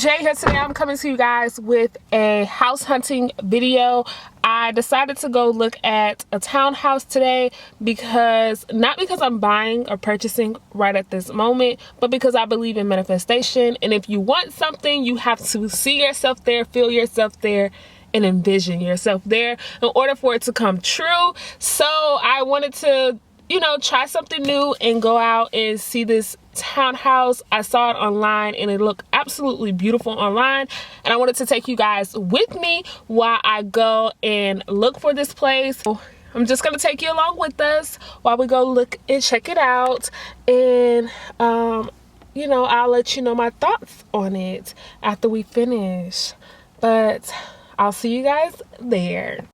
Jay here. Today I'm coming to you guys with a house hunting video. I decided to go look at a townhouse today not because I'm buying or purchasing right at this moment, but because I believe in manifestation. And if you want something, you have to see yourself there, feel yourself there, and envision yourself there in order for it to come true. So I wanted to, try something new and go out and see this townhouse. I saw it online and it looked absolutely beautiful online, and I wanted to take you guys with me while I go and look for this place. So I'm just gonna take you along with us while we go look and check it out, and I'll let you know my thoughts on it after we finish. But I'll see you guys there.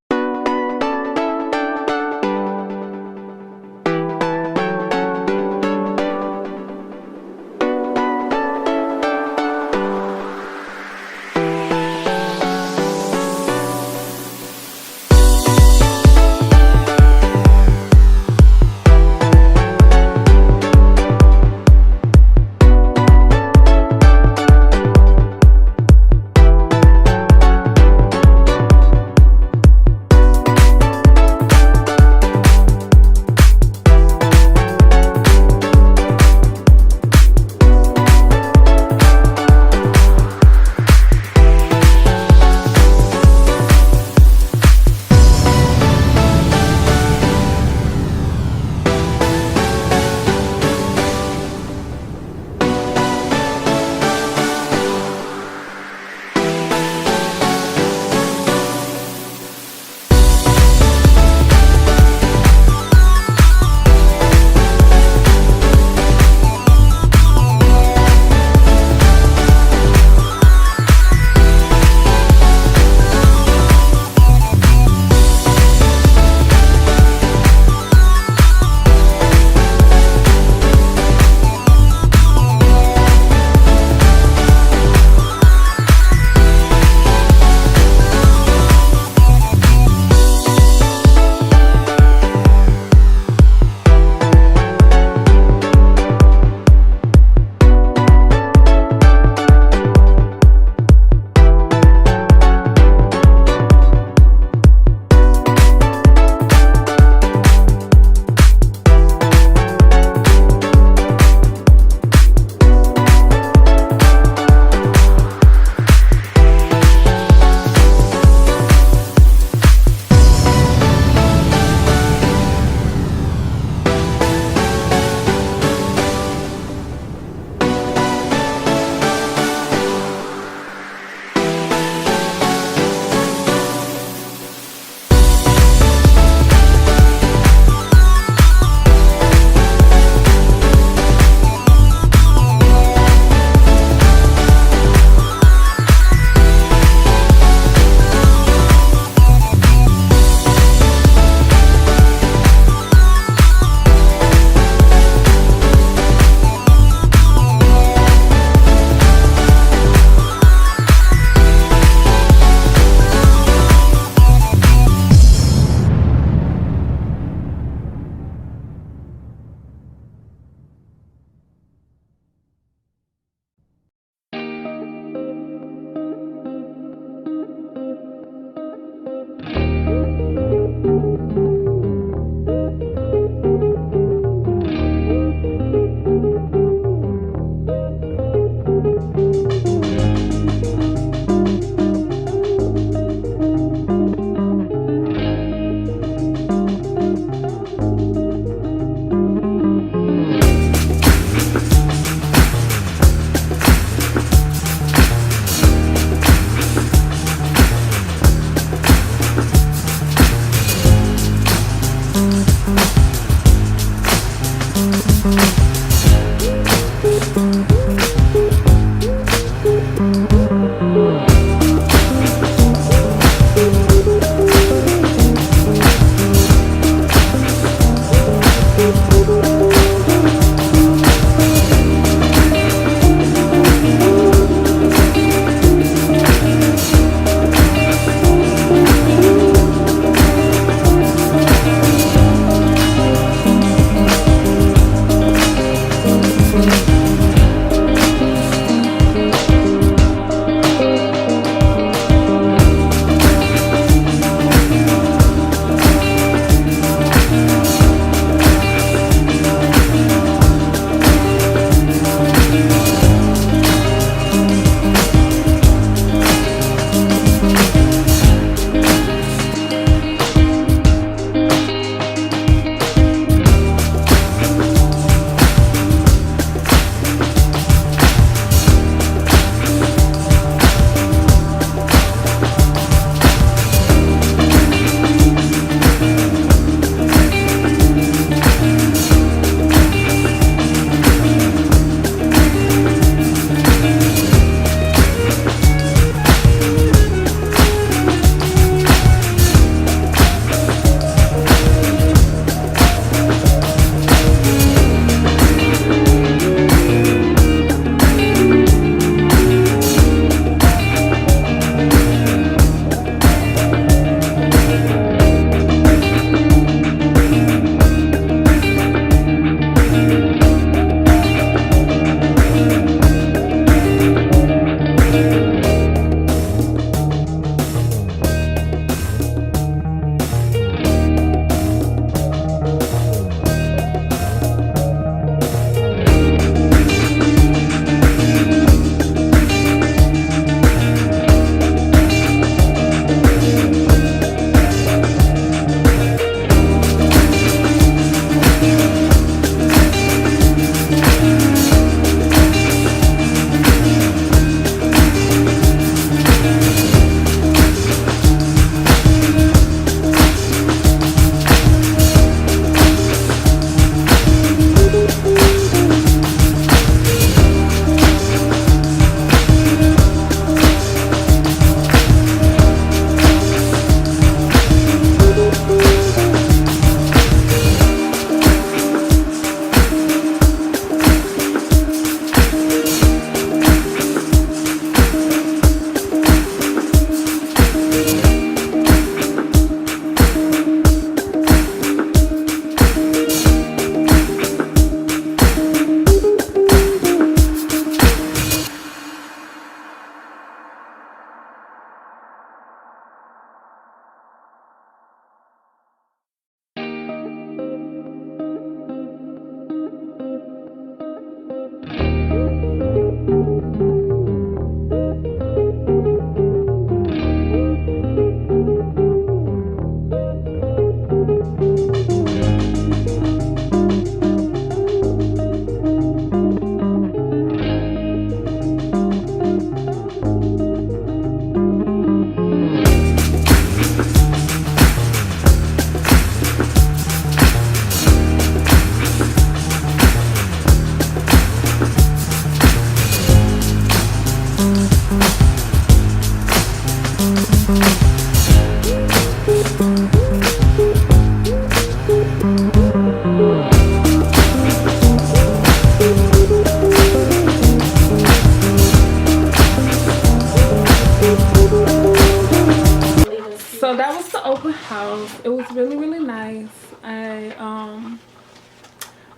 open house. It was really, really nice. I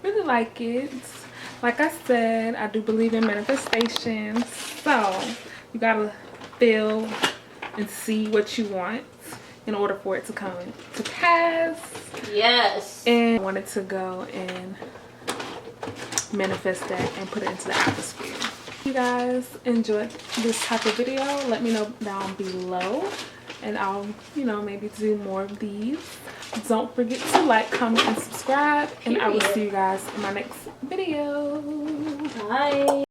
really like it. Like I said, I do believe in manifestations. So you gotta feel and see what you want in order for it to come to pass. Yes. And I wanted to go and manifest that and put it into the atmosphere. If you guys enjoyed this type of video, let me know down below, and I'll, you know, maybe do more of these. Don't forget to like, comment, and subscribe, and I will see you guys in my next video. Bye.